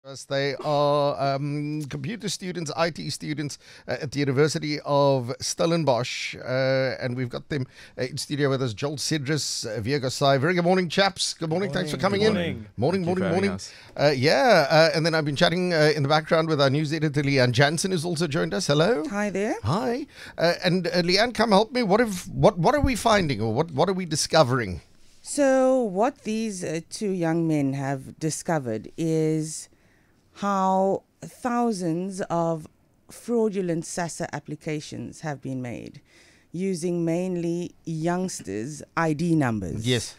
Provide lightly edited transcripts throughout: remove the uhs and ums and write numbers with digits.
Yes, they are computer students, IT students at the University of Stellenbosch, and we've got them in studio with us. Joel Cedris, Viego Sai. Very good morning, chaps. Good morning. Thanks for coming Good in. morning. Morning, Thank you morning, for having morning. us. And then I've been chatting in the background with our news editor, Leanne Jansen, who's also joined us. Hello. Hi there. Hi. And Leanne, come help me. What are we finding, or what are we discovering? So, what these two young men have discovered is how thousands of fraudulent SASSA applications have been made using mainly youngsters' ID numbers. Yes.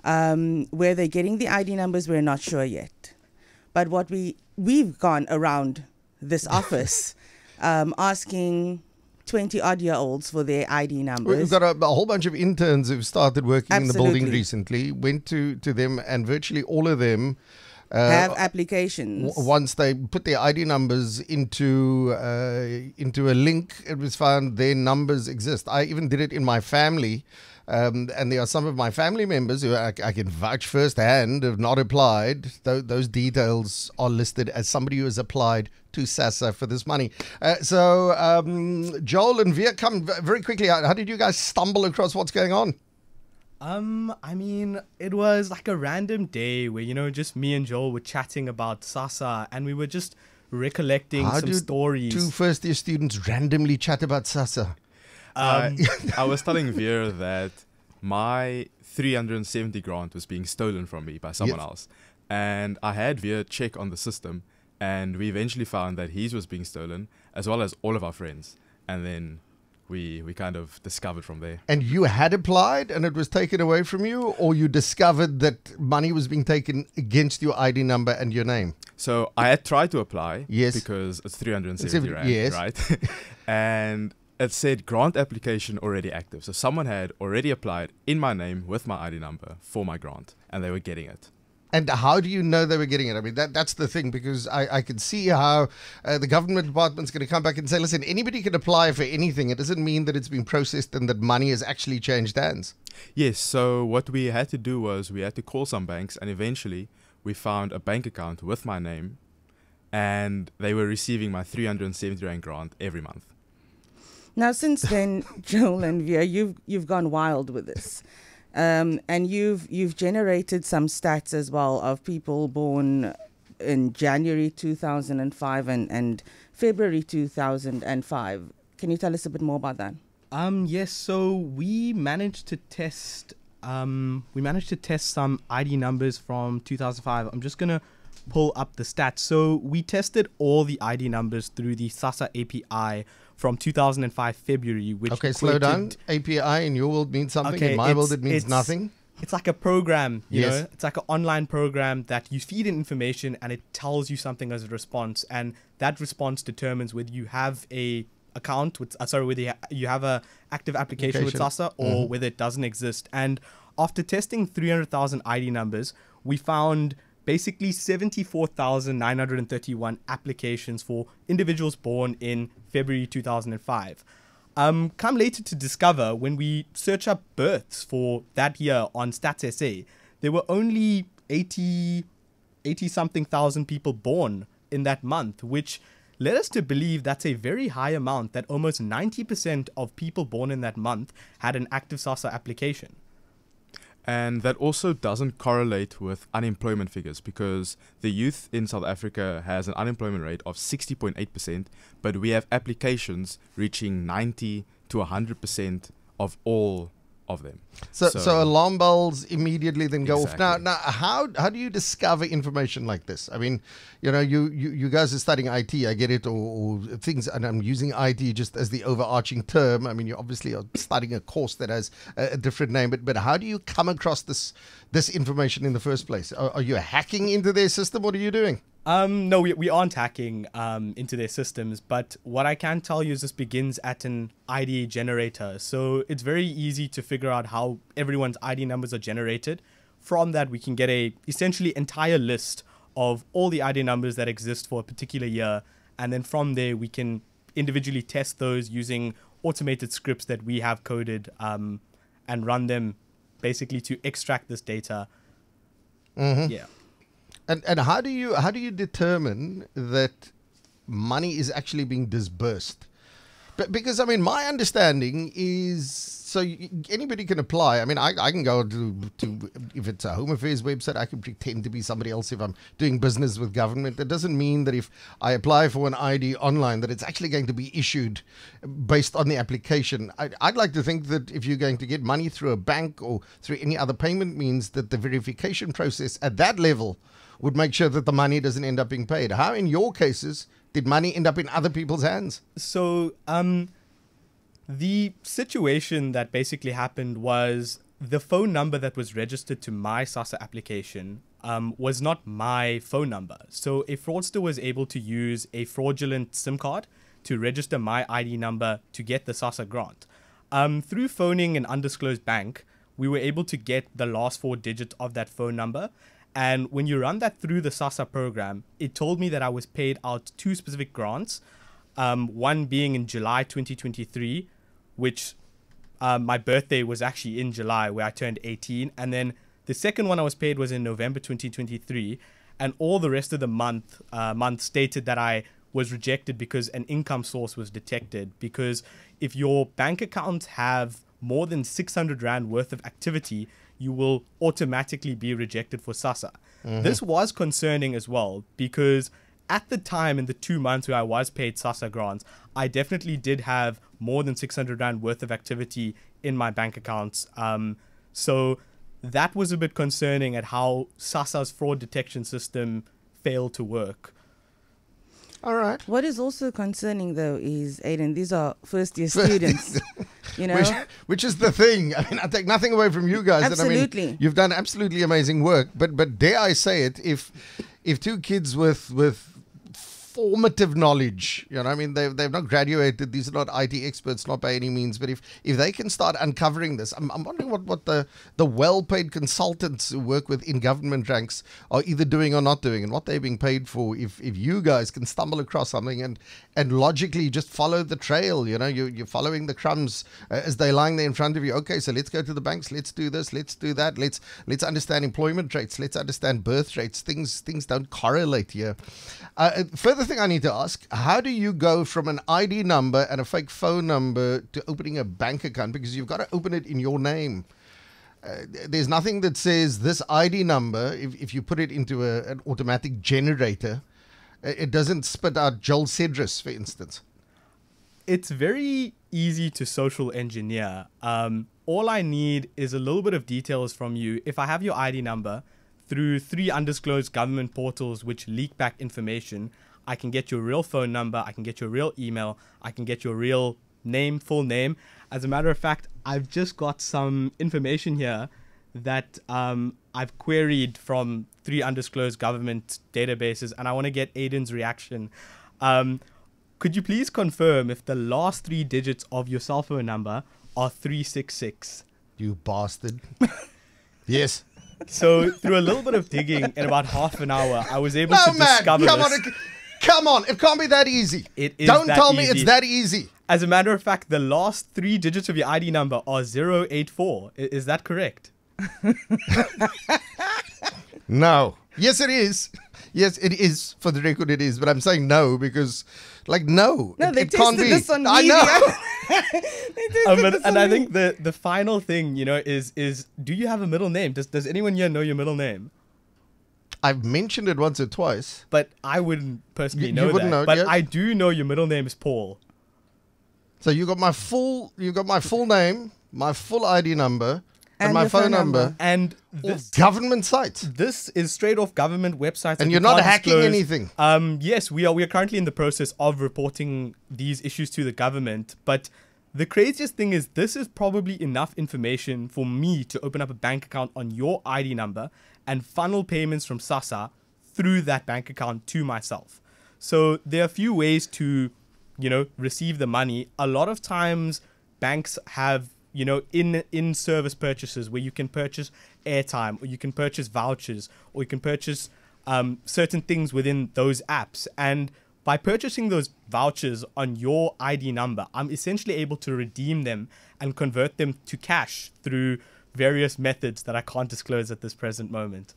Where they're getting the ID numbers, we're not sure yet. But what we've gone around this office asking 20-odd-year-olds for their ID numbers. We've got a whole bunch of interns who've started working in the building Absolutely. recently, went to them, and virtually all of them have applications. Once they put their ID numbers into a link, it was found their numbers exist. I even did it in my family, and there are some of my family members who I can vouch firsthand have not applied. Those details are listed as somebody who has applied to SASSA for this money. So Joel and Via, come very quickly. How did you guys stumble across what's going on? I mean, it was like a random day where, just me and Joel were chatting about SASSA and we were just recollecting some stories. Two first-year students randomly chat about SASSA? I was telling Veer that my 370 grant was being stolen from me by someone else. And I had Veer check on the system, and we eventually found that his was being stolen, as well as all of our friends. And then we kind of discovered from there. And you had applied and it was taken away from you, or you discovered that money was being taken against your ID number and your name? So I had tried to apply, yes, because it's 370 rand, yes, right? And it said grant application already active. So someone had already applied in my name with my ID number for my grant, and they were getting it. And how do you know they were getting it? I mean, that's the thing, because I can see how the government department's going to come back and say, listen, anybody can apply for anything. It doesn't mean that it's been processed and that money has actually changed hands. Yes, so what we had to do was we had to call some banks, and eventually we found a bank account with my name, and they were receiving my 370 rand grant every month. Now, since then, Joel and Via, you've gone wild with this. And you've generated some stats as well of people born in January 2005 and February 2005. Can you tell us a bit more about that? Yes. So we managed to test some ID numbers from 2005. I'm just gonna pull up the stats. So we tested all the ID numbers through the SASSA API from 2005 February, which slow down. API in your world means something. In my world, it means nothing. It's like a program, you yes, know. It's like an online program that you feed in information and it tells you something as a response, and that response determines whether you have a account with, whether you have a active application with SASSA or whether it doesn't exist. And after testing 300,000 ID numbers, we found basically 74,931 applications for individuals born in February 2005. Come later to discover, when we search up births for that year on Stats SA, there were only 80-something thousand people born in that month, which led us to believe that's a very high amount, that almost 90% of people born in that month had an active SASSA application. And that also doesn't correlate with unemployment figures, because the youth in South Africa has an unemployment rate of 60.8%, but we have applications reaching 90 to 100% of all of them. So alarm bells immediately then go exactly off. Now, how do you discover information like this? I mean, you guys are studying IT, I get it, or things, and I'm using IT just as the overarching term. I mean, you obviously are studying a course that has a different name, but how do you come across this information in the first place? Are you hacking into their system? What are you doing? No, we aren't hacking into their systems, but what I can tell you is this begins at an ID generator. So it's very easy to figure out how everyone's ID numbers are generated. From that, we can get a essentially entire list of all the ID numbers that exist for a particular year. And then from there, we can individually test those using automated scripts that we have coded and run them basically to extract this data. Mm-hmm. Yeah. And how do you determine that money is actually being disbursed? But because I mean, my understanding is anybody can apply. I mean, I can go to if it's a Home Affairs website, I can pretend to be somebody else if I'm doing business with government. That doesn't mean that if I apply for an ID online that it's actually going to be issued based on the application. I'd like to think that if you're going to get money through a bank or through any other payment means, that the verification process at that level would make sure that the money doesn't end up being paid. How, in your cases, did money end up in other people's hands? So, the situation that basically happened was the phone number that was registered to my SASSA application was not my phone number. So a fraudster was able to use a fraudulent SIM card to register my ID number to get the SASSA grant. Through phoning an undisclosed bank, we were able to get the last 4 digits of that phone number. And when you run that through the SASSA program, it told me that I was paid out 2 specific grants, one being in July 2023, which my birthday was actually in July, where I turned 18. And then the second one I was paid was in November 2023. And all the rest of the month stated that I was rejected because an income source was detected. Because if your bank accounts have more than 600 Rand worth of activity, you will automatically be rejected for SASSA. Mm-hmm. This was concerning as well, because at the time, in the 2 months where I was paid SASSA grants, I definitely did have more than 600 Rand worth of activity in my bank accounts. So that was a bit concerning at how SASSA's fraud detection system failed to work. All right. What is also concerning, though, is, Aiden, these are first-year students, you know? Which is the thing. I mean, I take nothing away from you guys. Absolutely. And I mean, you've done absolutely amazing work. But dare I say it, if 2 kids with formative knowledge, you know, I mean, they've not graduated, these are not IT experts, not by any means, but if they can start uncovering this, I'm wondering what the well-paid consultants who work within government ranks are either doing or not doing, and what they're being paid for. If you guys can stumble across something and logically just follow the trail, you know, you're following the crumbs as they're lying there in front of you. Okay, so let's go to the banks, let's do this, let's do that, let's understand employment rates, let's understand birth rates. Things don't correlate here. Further thing I need to ask, how do you go from an ID number and a fake phone number to opening a bank account? Because you've got to open it in your name. There's nothing that says this ID number, if you put it into an automatic generator, it doesn't spit out Joel Cedris, for instance. It's very easy to social engineer. All I need is a little bit of details from you. If I have your ID number through 3 undisclosed government portals which leak back information, I can get your real phone number, I can get your real email, I can get your real name, full name. As a matter of fact, I've just got some information here that I've queried from 3 undisclosed government databases, and I want to get Aiden's reaction. Could you please confirm if the last 3 digits of your cell phone number are 366? You bastard. Yes. So through a little bit of digging in about half an hour, I was able to discover this. Come on, it can't be that easy. It is. Don't that tell me easy. it's that easy. As a matter of fact, the last 3 digits of your ID number are 084. Is that correct? No. Yes, it is. Yes, it is. For the record, it is. But I'm saying no because, like, no. No, they it can't tested be. this on I media. know. And I think the final thing, you know, is do you have a middle name? Does anyone here know your middle name? I've mentioned it once or twice. But I wouldn't personally You know wouldn't that. know, But yeah. I do know your middle name is Paul. So you got my full name, my full ID number, and And my your phone phone number. number. And This government sites. this is straight off government websites. that And we you're not can't hacking disclose. anything. Yes, we are currently in the process of reporting these issues to the government. But the craziest thing is this is probably enough information for me to open up a bank account on your ID number and funnel payments from SASSA through that bank account to myself. So there are a few ways to, you know, receive the money. A lot of times banks have, you know, in-service purchases where you can purchase airtime, or you can purchase vouchers, or you can purchase certain things within those apps. And by purchasing those vouchers on your ID number, I'm essentially able to redeem them and convert them to cash through various methods that I can't disclose at this present moment.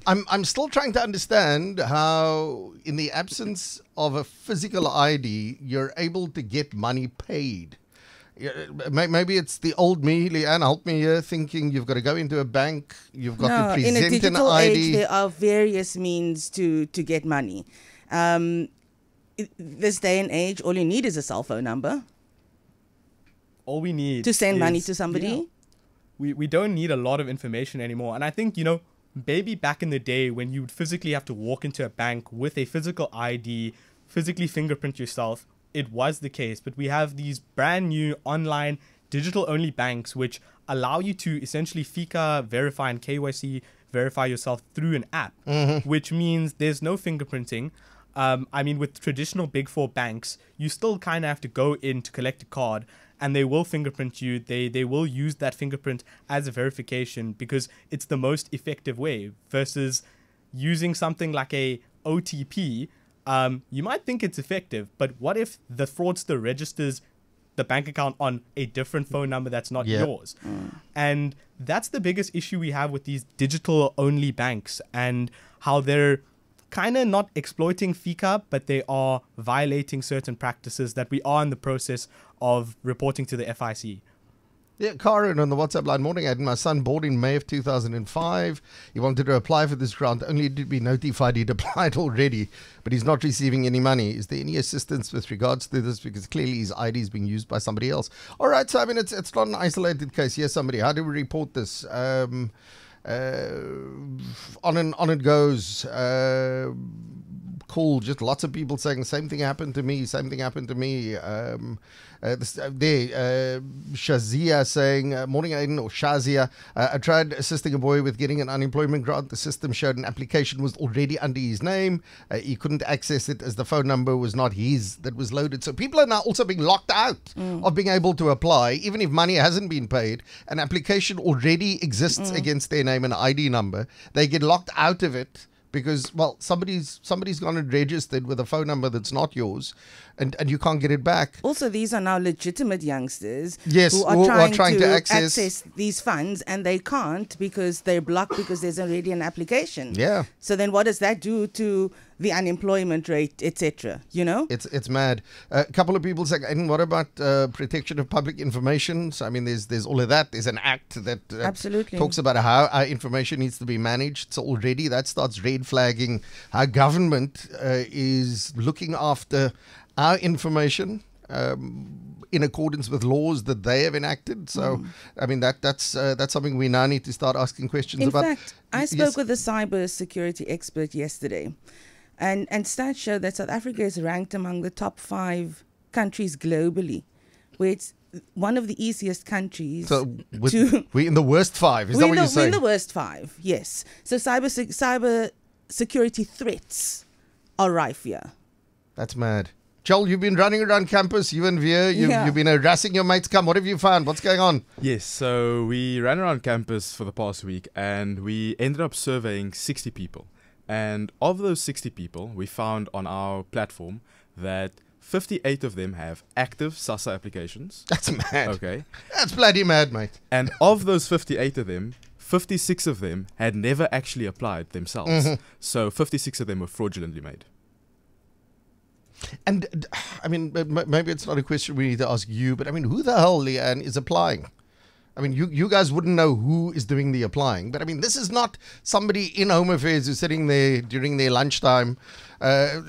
I'm still trying to understand how, in the absence of a physical ID, you're able to get money paid. Yeah, maybe it's the old me, Leanne, help me here, thinking you've got to go into a bank, you've got to in a present an digital ID. age, there are various means to get money. This day and age, all you need is a cell phone number All we need to send money is- to somebody. Yeah. We don't need a lot of information anymore. And I think, you know, maybe back in the day when you would physically have to walk into a bank with a physical ID, physically fingerprint yourself, it was the case. But we have these brand new online digital only banks which allow you to essentially FICA verify and KYC verify yourself through an app, which means there's no fingerprinting. I mean, with traditional Big Four banks, you still kind of have to go in to collect a card, and they will fingerprint you. They will use that fingerprint as a verification because it's the most effective way versus using something like a OTP. You might think it's effective, but what if the fraudster registers the bank account on a different phone number that's not yours? And that's the biggest issue we have with these digital only banks and how they're kind of not exploiting FICA, but they are violating certain practices that we are in the process of reporting to the FIC. Yeah, Karen on the WhatsApp line, morning, Ed. My son born in May of 2005. He wanted to apply for this grant, only to be notified he'd applied already, but he's not receiving any money. Is there any assistance with regards to this? Because clearly his ID is being used by somebody else. All right, so I mean, it's not an isolated case. Yes, somebody. How do we report this? On it goes. Cool. Just lots of people saying the same thing happened to me. Same thing happened to me. Shazia saying, morning Aiden, or Shazia. I tried assisting a boy with getting an unemployment grant. The system showed an application was already under his name. He couldn't access it as the phone number was not his that was loaded. So people are now also being locked out of being able to apply, even if money hasn't been paid. An application already exists against their name and ID number. They get locked out of it because, well, somebody's gone and registered with a phone number that's not yours, and you can't get it back. Also, these are now legitimate youngsters Yes, who are trying to access these funds, and they can't because they're blocked because there's already an application. Yeah. So then what does that do to the unemployment rate, etc.? You know? It's mad. A couple of people saying, and what about protection of public information? So, I mean, there's all of that. There's an act that Absolutely talks about how our information needs to be managed. So already that starts red flagging how government is looking after our information in accordance with laws that they have enacted. So, I mean, that's something we now need to start asking questions about. In fact, I spoke with a cyber security expert yesterday, and stats show that South Africa is ranked among the top 5 countries globally, where it's one of the easiest countries. So we're in the worst 5. Is that what you're saying? We're in the worst 5, yes. So cyber security threats are rife here. That's mad. Joel, you've been running around campus, you and Veer, you've been harassing your mates. Come, what have you found? What's going on? Yes, so we ran around campus for the past week and we ended up surveying 60 people. And of those 60 people, we found on our platform that 58 of them have active SASSA applications. That's mad. Okay. That's bloody mad, mate. And of those 58 of them, 56 of them had never actually applied themselves. So 56 of them were fraudulently made. And, I mean, maybe it's not a question we need to ask you, but I mean, who the hell, Leanne, is applying? I mean, you guys wouldn't know who is doing the applying, but I mean, this is not somebody in Home Affairs who's sitting there during their lunchtime. I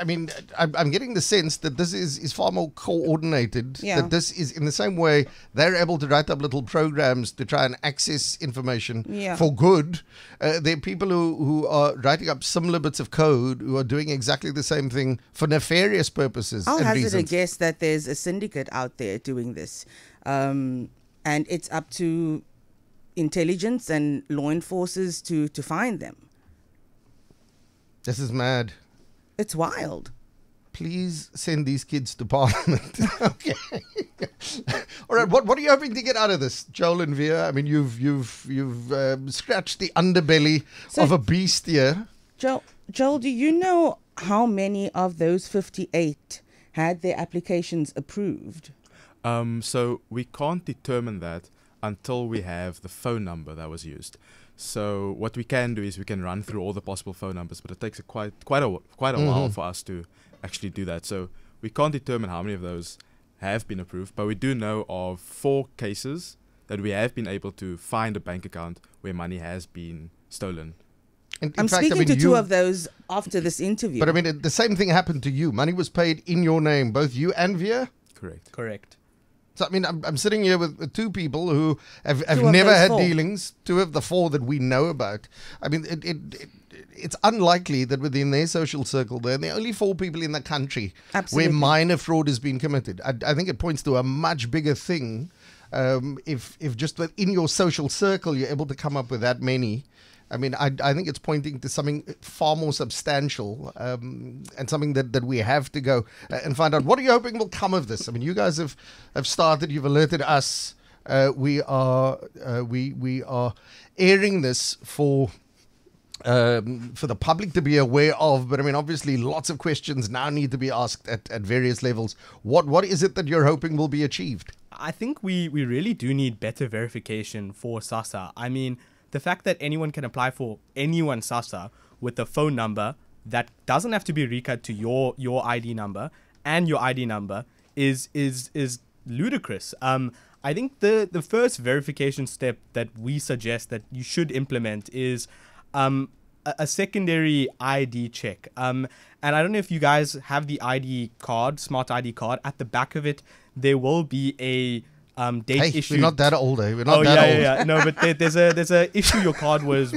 mean, I'm getting the sense that this is far more coordinated, that this is in the same way they're able to write up little programs to try and access information for good. There are people who are writing up similar bits of code who are doing exactly the same thing for nefarious purposes I'll and hazard reasons. a guess that there's a syndicate out there doing this. And it's up to intelligence and law enforcers to find them. This is mad. It's wild. Please send these kids to Parliament. Okay. All right. What are you hoping to get out of this, Joel and Veer? I mean, you've scratched the underbelly of a beast here. Joel, do you know how many of those 58 had their applications approved? So we can't determine that until we have the phone number that was used. So what we can do is we can run through all the possible phone numbers, but it takes quite a while for us to actually do that. So we can't determine how many of those have been approved, but we do know of 4 cases that we have been able to find a bank account where money has been stolen. In I'm fact, speaking to 2 of those after this interview. But I mean, the same thing happened to you. Money was paid in your name, both you and Via. Correct. Correct. So, I mean, I'm sitting here with 2 people who have Two of never those had 4. dealings, 2 of the 4 that we know about. I mean, it's unlikely that within their social circle, there are only 4 people in the country Absolutely. where minor fraud has been committed. I think it points to a much bigger thing. If just within your social circle, you're able to come up with that many. I mean, I think it's pointing to something far more substantial and something that we have to go and find out. What are you hoping will come of this? I mean, you guys have started. You've alerted us. We are airing this for the public to be aware of. But I mean, obviously, lots of questions now need to be asked at various levels. What is it that you're hoping will be achieved? I think we really do need better verification for SASSA. I mean, the fact that anyone can apply for anyone's SASSA with a phone number that doesn't have to be recut to your ID number and your ID number is ludicrous. I think the first verification step that we suggest that you should implement is a secondary ID check. And I don't know if you guys have the ID card, smart ID card. At the back of it, there will be a date issued. We're not that old, eh? We're not that old. Yeah. No, but there's a issue your card was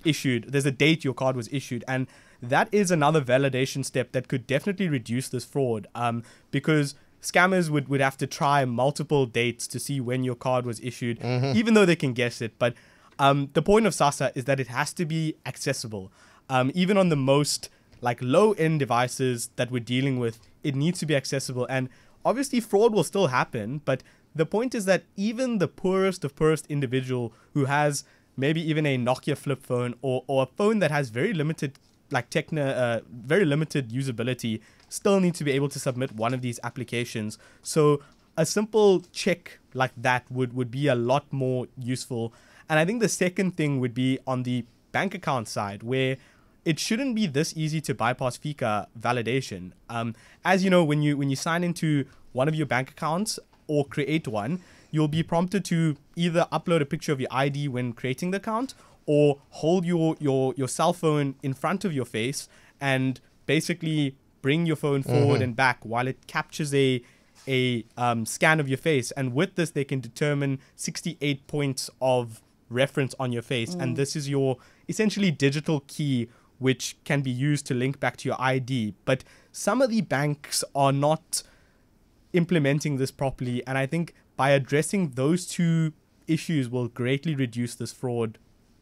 issued. There's a date your card was issued, and that is another validation step that could definitely reduce this fraud. Because scammers would have to try multiple dates to see when your card was issued, even though they can guess it. But the point of SASSA is that it has to be accessible. Even on the most low-end devices that we're dealing with, it needs to be accessible. And obviously, fraud will still happen, but the point is that even the poorest of poorest individual who has maybe even a Nokia flip phone or a phone that has very limited very limited usability still need to be able to submit one of these applications. So a simple check like that would be a lot more useful. And I think the second thing would be on the bank account side, where it shouldn't be this easy to bypass FICA validation. As you know, when you sign into one of your bank accounts or create one, you'll be prompted to either upload a picture of your ID when creating the account or hold your cell phone in front of your face and basically bring your phone forward and back while it captures a scan of your face. And with this, they can determine 68 points of reference on your face. And this is your essentially digital key, which can be used to link back to your ID. But some of the banks are not implementing this properly. And I think by addressing those 2 issues will greatly reduce this fraud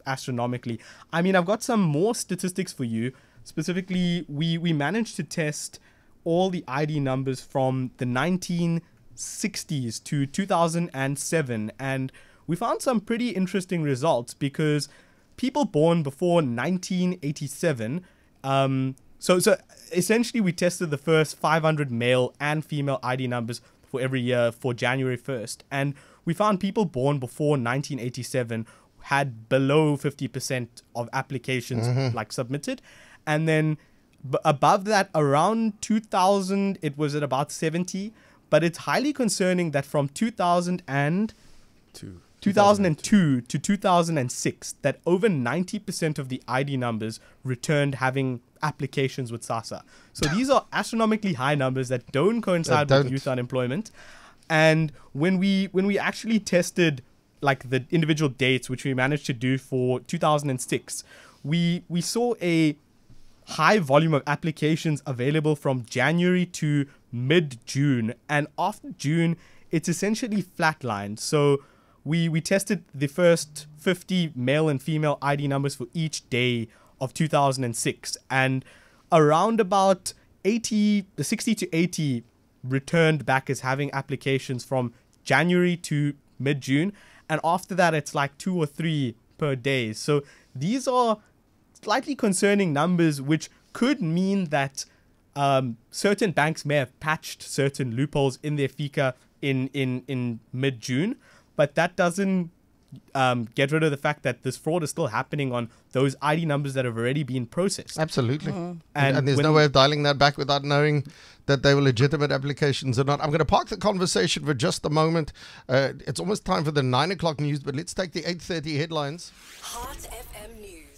astronomically. I mean, I've got some more statistics for you. Specifically, we managed to test all the ID numbers from the 1960s to 2007. And we found some pretty interesting results because people born before 1987, so essentially we tested the first 500 male and female ID numbers for every year for January 1st, and we found people born before 1987 had below 50% of applications submitted, and then above that, around 2000, it was at about 70, but it's highly concerning that from 2002 to 2006, that over 90% of the ID numbers returned having applications with SASSA. So these are astronomically high numbers that don't coincide with youth unemployment. And when we actually tested the individual dates, which we managed to do for 2006, we saw a high volume of applications available from January to mid-June. And after June, it's essentially flatlined. So we tested the first 50 male and female ID numbers for each day of 2006, and around about 60 to 80 returned back as having applications from January to mid-June, and after that it's 2 or 3 per day. So these are slightly concerning numbers, which could mean that certain banks may have patched certain loopholes in their FICA in mid-June, but that doesn't get rid of the fact that this fraud is still happening on those ID numbers that have already been processed. Absolutely. Mm-hmm. And there's no way of dialing that back without knowing that they were legitimate applications or not. I'm going to park the conversation for just a moment. It's almost time for the 9 o'clock news, but let's take the 8:30 headlines. Heart FM News.